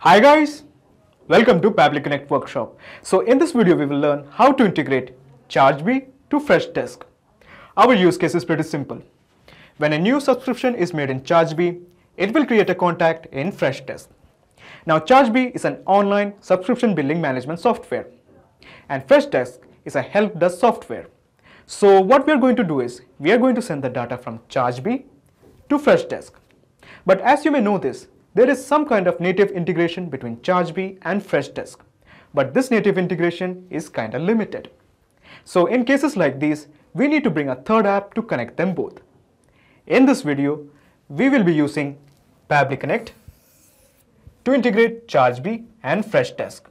Hi guys, welcome to Pabbly Connect workshop. So in this video we will learn how to integrate Chargebee to Freshdesk. Our use case is pretty simple. When a new subscription is made in Chargebee, it will create a contact in Freshdesk. Now Chargebee is an online subscription billing management software and Freshdesk is a help desk software. So what we are going to do is we are going to send the data from Chargebee to Freshdesk. But as you may know this, there is some kind of native integration between Chargebee and Freshdesk, but this native integration is kind of limited. So in cases like these, we need to bring a third app to connect them both. In this video, we will be using Pabbly Connect to integrate Chargebee and Freshdesk.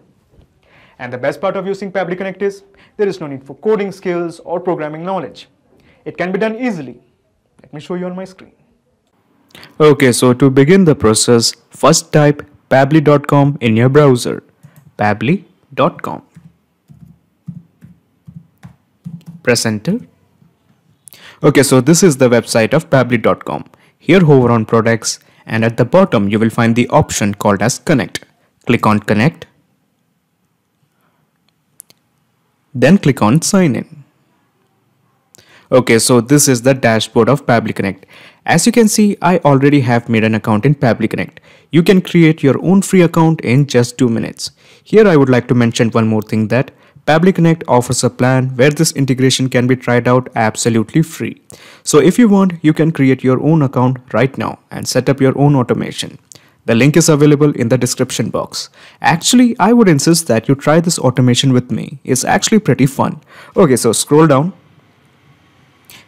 And the best part of using Pabbly Connect is there is no need for coding skills or programming knowledge. It can be done easily. Let me show you on my screen. Okay, so to begin the process, first type pabbly.com in your browser. Pabbly.com. Press enter. Okay, so this is the website of pabbly.com. Here hover on products and at the bottom you will find the option called as connect. Click on connect. Then click on sign in. Okay, so this is the dashboard of Pabbly Connect. As you can see, I already have made an account in Pabbly Connect. You can create your own free account in just 2 minutes. Here I would like to mention one more thing, that Pabbly Connect offers a plan where this integration can be tried out absolutely free. So if you want, you can create your own account right now and set up your own automation. The link is available in the description box. Actually, I would insist that you try this automation with me. It's actually pretty fun. Okay, so scroll down.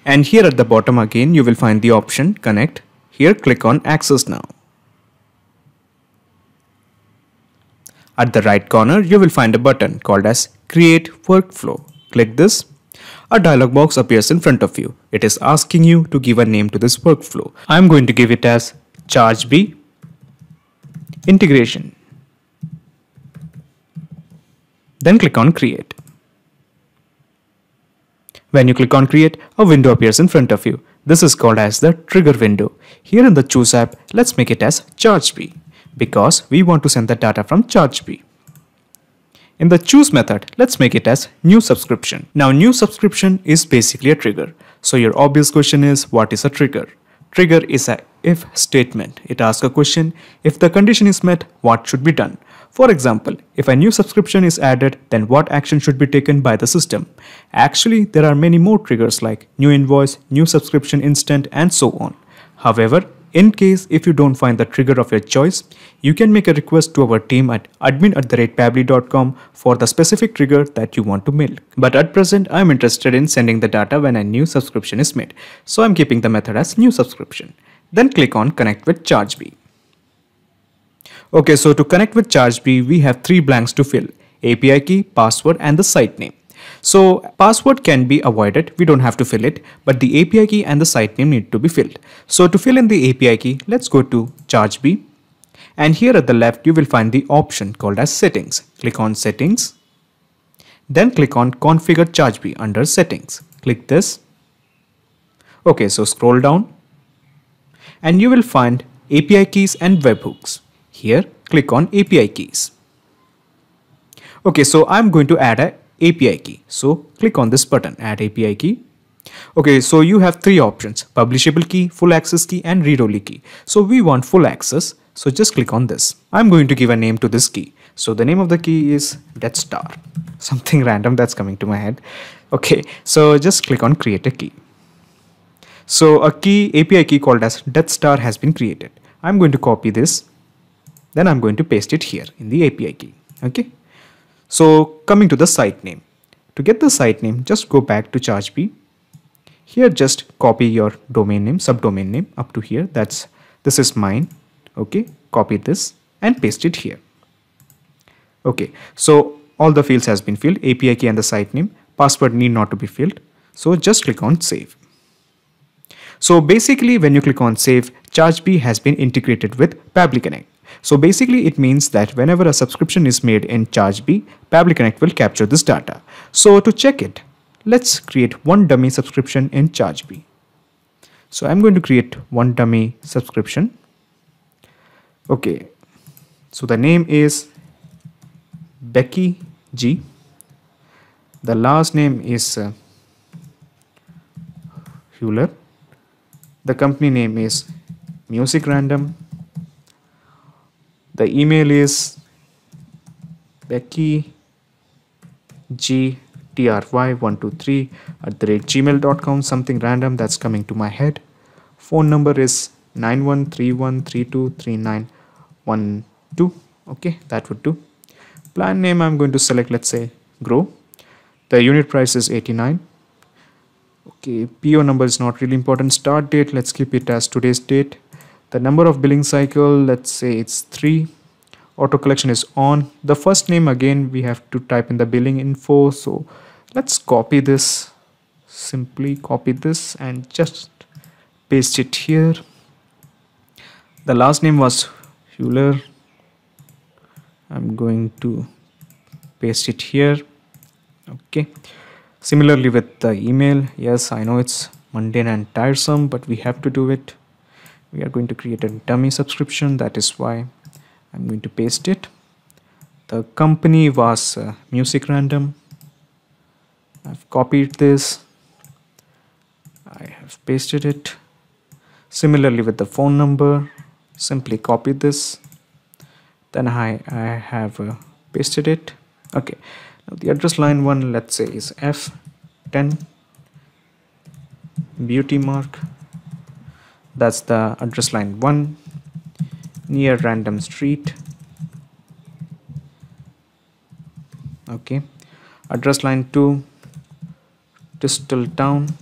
And here at the bottom again, you will find the option connect. Here click on access now. At the right corner, you will find a button called as create workflow. Click this. A dialog box appears in front of you. It is asking you to give a name to this workflow. I'm going to give it as Chargebee Integration. Then click on create. When you click on create, a window appears in front of you. This is called as the trigger window. Here in the choose app, let's make it as Chargebee because we want to send the data from Chargebee. In the choose method, let's make it as new subscription. Now new subscription is basically a trigger. So your obvious question is, what is a trigger? Trigger is a if statement. It asks a question, if the condition is met, what should be done? For example, if a new subscription is added, then what action should be taken by the system? Actually, there are many more triggers like new invoice, new subscription instant, and so on. However, in case if you don't find the trigger of your choice, you can make a request to our team at admin@pabbly.com for the specific trigger that you want to milk. But at present, I'm interested in sending the data when a new subscription is made. So I'm keeping the method as new subscription. Then click on connect with Chargebee. Okay, so to connect with Chargebee, we have 3 blanks to fill: API key, password, and the site name. So password can be avoided, we don't have to fill it, but the API key and the site name need to be filled. So to fill in the API key, let's go to Chargebee, and here at the left you will find the option called as settings. Click on settings, then click on configure Chargebee under settings. Click this. Okay, so scroll down and you will find API keys and webhooks. Here click on API keys. Okay, so I'm going to add a API key. So click on this button, add API key. Okay, so you have 3 options: publishable key, full access key, and read-only key. So we want full access. So just click on this. I'm going to give a name to this key. So the name of the key is Death Star. Something random that's coming to my head. Okay, so just click on create a key. So a key, API key called as Death Star has been created. I'm going to copy this. Then I'm going to paste it here in the API key. Okay. So coming to the site name. To get the site name, just go back to Chargebee. Here just copy your domain name, subdomain name up to here. This is mine. Okay. Copy this and paste it here. Okay. So all the fields has been filled. API key and the site name. Password need not to be filled. So just click on save. So basically when you click on save, Chargebee has been integrated with Pabbly Connect. So basically it means that whenever a subscription is made in Chargebee, Pabbly Connect will capture this data. So to check it, let's create one dummy subscription in Chargebee. So I'm going to create one dummy subscription. Okay, So the name is Becky G. The last name is Hewler. The company name is Music Random. The email is Becky G try123@gmail.com, something random that's coming to my head. Phone number is 9131323912. Okay, that would do. Plan name I'm going to select, let's say Grow. The unit price is 89. Okay, PO number is not really important. Start date, let's keep it as today's date. The number of billing cycle, let's say it's 3. Auto collection is on. The first name, again we have to type in the billing info, so let's copy this, simply copy this and just paste it here. The last name was Hewler. I'm going to paste it here. Okay, similarly with the email, yes, I know it's mundane and tiresome, but we have to do it. We are going to create a dummy subscription, that is why I'm going to paste it. The company was Music Random. I've copied this, I have pasted it. Similarly with the phone number, simply copy this, then I have pasted it. Okay, now the address line one, let's say is F10 beauty mark. That's the address line 1, near random street. Okay, address line 2, Distal Town.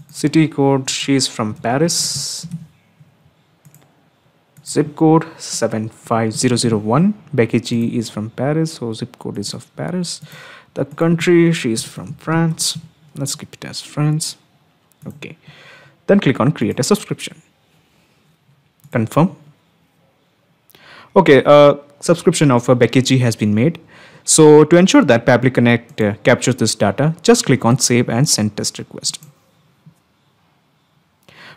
City code, she is from Paris. Zip code 75001. Becky G is from Paris, so zip code is of Paris. The country, she is from France. Let's keep it as France. Okay, then click on create a subscription. Confirm. Okay, subscription of Becky G has been made. So to ensure that Pabbly Connect captures this data, just click on save and send test request.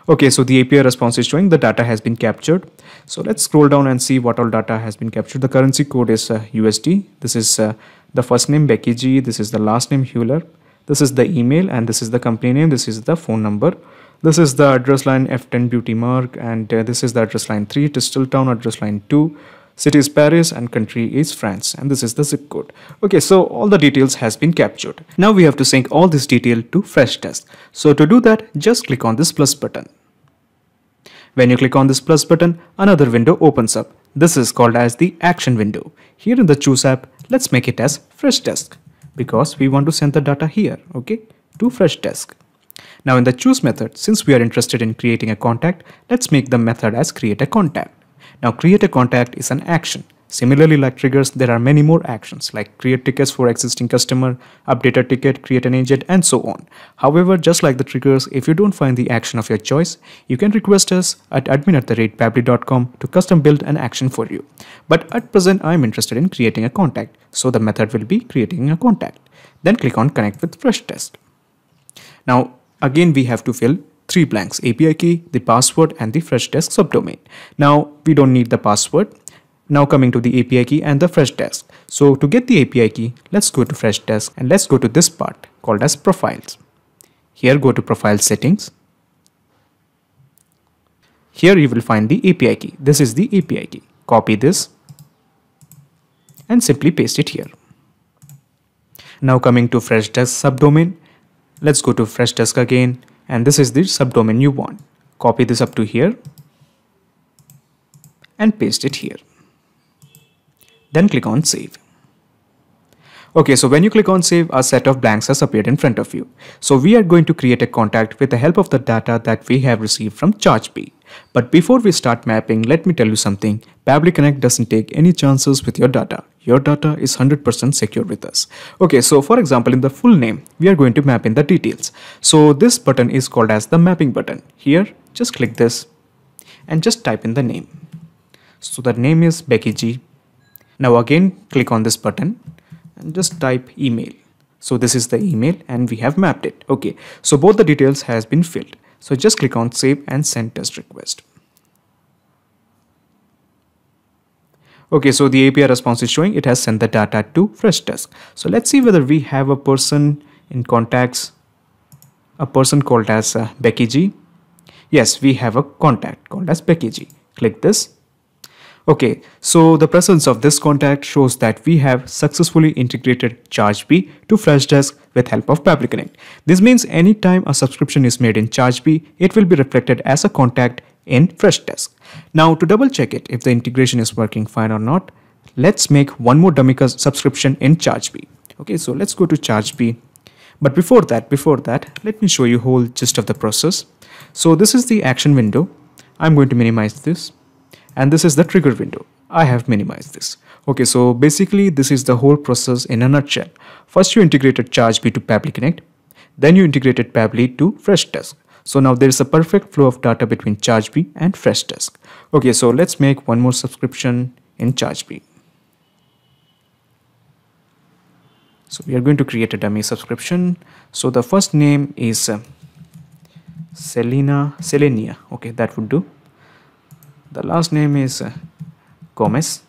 Okay, so the API response is showing the data has been captured. So let's scroll down and see what all data has been captured. The currency code is USD. This is the first name Becky G. This is the last name Hewler. This is the email, and this is the company name. This is the phone number. This is the address line F10 beauty mark, and this is the address line 3, Distal Town, address line 2. City is Paris and country is France, and this is the zip code. Okay, so all the details has been captured. Now we have to sync all this detail to Freshdesk. So to do that, just click on this plus button. When you click on this plus button, another window opens up. This is called as the action window. Here in the choose app, let's make it as Freshdesk because we want to send the data here, okay, to Freshdesk. Now in the choose method, since we are interested in creating a contact, let's make the method as create a contact. Now create a contact is an action. Similarly, like triggers, there are many more actions like create tickets for existing customer, update a ticket, create an agent, and so on. However, just like the triggers, if you don't find the action of your choice, you can request us at admin@pabbly.com to custom build an action for you. But at present, I'm interested in creating a contact. So the method will be creating a contact. Then click on connect with Freshdesk. Now, again, we have to fill 3 blanks: API key, the password, and the Freshdesk subdomain. Now, we don't need the password. Now coming to the API key and the Freshdesk. So to get the API key, let's go to Freshdesk and let's go to this part called as profiles. Here go to profile settings. Here you will find the API key. This is the API key. Copy this and simply paste it here. Now coming to Freshdesk subdomain, let's go to Freshdesk again, and this is the subdomain you want. Copy this up to here and paste it here. Then click on save. Okay, so when you click on save, a set of blanks has appeared in front of you. So we are going to create a contact with the help of the data that we have received from Chargebee. But before we start mapping, let me tell you something. Pabbly Connect doesn't take any chances with your data. Your data is 100% secure with us. Okay, so for example, in the full name, we are going to map in the details. So this button is called as the mapping button. Here, just click this and just type in the name. So the name is Becky G. Now again, click on this button and just type email. So this is the email and we have mapped it. Okay, so both the details has been filled. So just click on save and send test request. Okay, so the API response is showing it has sent the data to Freshdesk. So let's see whether we have a person in contacts, a person called as Becky G. Yes, we have a contact called as Becky G. Click this. Okay, so the presence of this contact shows that we have successfully integrated Chargebee to Freshdesk with help of Pabbly Connect. This means anytime a subscription is made in Chargebee, it will be reflected as a contact in Freshdesk. Now to double check it if the integration is working fine or not, let's make one more dummy subscription in Chargebee. Okay, so let's go to Chargebee. But before that, let me show you whole gist of the process. So this is the action window. I'm going to minimize this. And this is the trigger window. I have minimized this. Okay, so basically this is the whole process in a nutshell. First you integrated Chargebee to Pabbly Connect. Then you integrated Pabbly to Freshdesk. So now there is a perfect flow of data between Chargebee and Freshdesk. Okay, so let's make one more subscription in Chargebee. So we are going to create a dummy subscription. So the first name is Selenia. Okay, that would do. The last name is Gomez.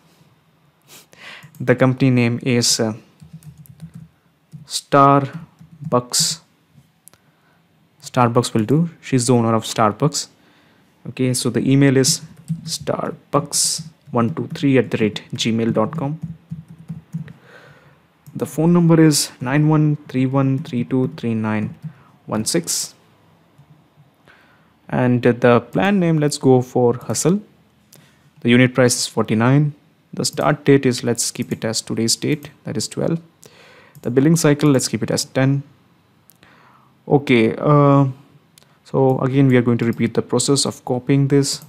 The company name is Starbucks. Starbucks will do. She's the owner of Starbucks. Okay, so the email is starbucks123@gmail.com. The phone number is 9131323916. And the plan name, let's go for Hustle. The unit price is 49. The start date is, let's keep it as today's date, that is 12. The billing cycle, let's keep it as 10. Okay, so again we are going to repeat the process of copying this.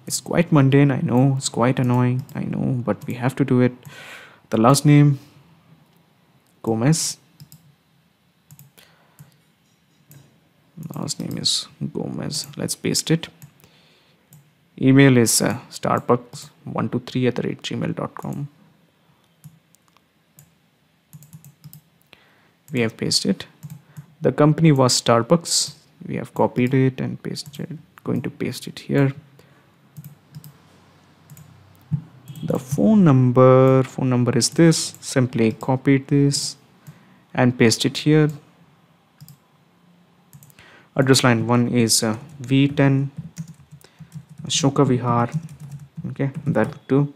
It's quite mundane, I know, it's quite annoying, I know, but we have to do it. The last name, Gomez. Last name is Gomez. Let's paste it. Email is starbucks123@gmail.com. We have pasted it. The company was Starbucks. We have copied it and pasted. Going to paste it here. The phone number is this. Simply copy this and paste it here. Address line 1 is V10 Ashoka Vihar. Okay, that would do.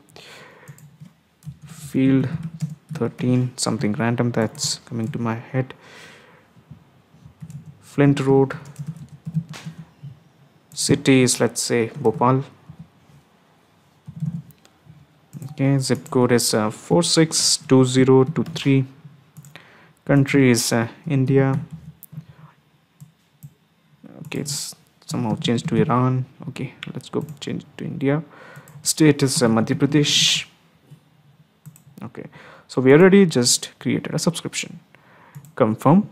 Field 13, something random that's coming to my head. Flint Road. City is, let's say, Bhopal. Okay, zip code is 462023. Country is India. Okay, it's somehow changed to Iran. Okay, let's go change it to India. State is Madhya Pradesh. Okay, so we already just created a subscription. Confirm.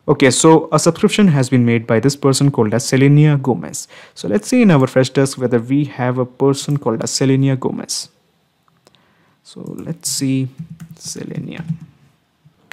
Okay, so a subscription has been made by this person called as Selenia Gomez. So let's see in our Freshdesk whether we have a person called as Selenia Gomez. So let's see Selenia.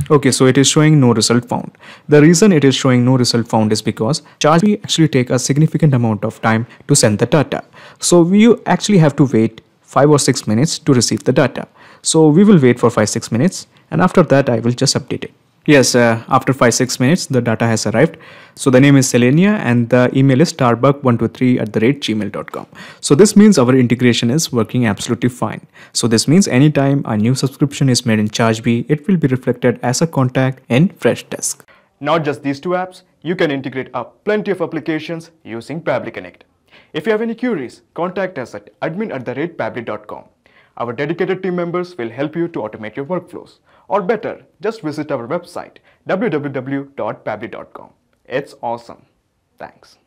Okay, so it is showing no result found. The reason it is showing no result found is because Chargebee actually take a significant amount of time to send the data. So we actually have to wait 5 or 6 minutes to receive the data. So we will wait for 5-6 minutes and after that I will just update it. Yes, after 5-6 minutes the data has arrived. So the name is Selenia and the email is starbuck123@gmail.com. So this means our integration is working absolutely fine. So this means anytime a new subscription is made in Chargebee, it will be reflected as a contact in Freshdesk. Not just these two apps, you can integrate up plenty of applications using Pabbly Connect. If you have any queries, contact us at admin@pabbly.com. Our dedicated team members will help you to automate your workflows. Or better, just visit our website www.pabbly.com. It's awesome. Thanks.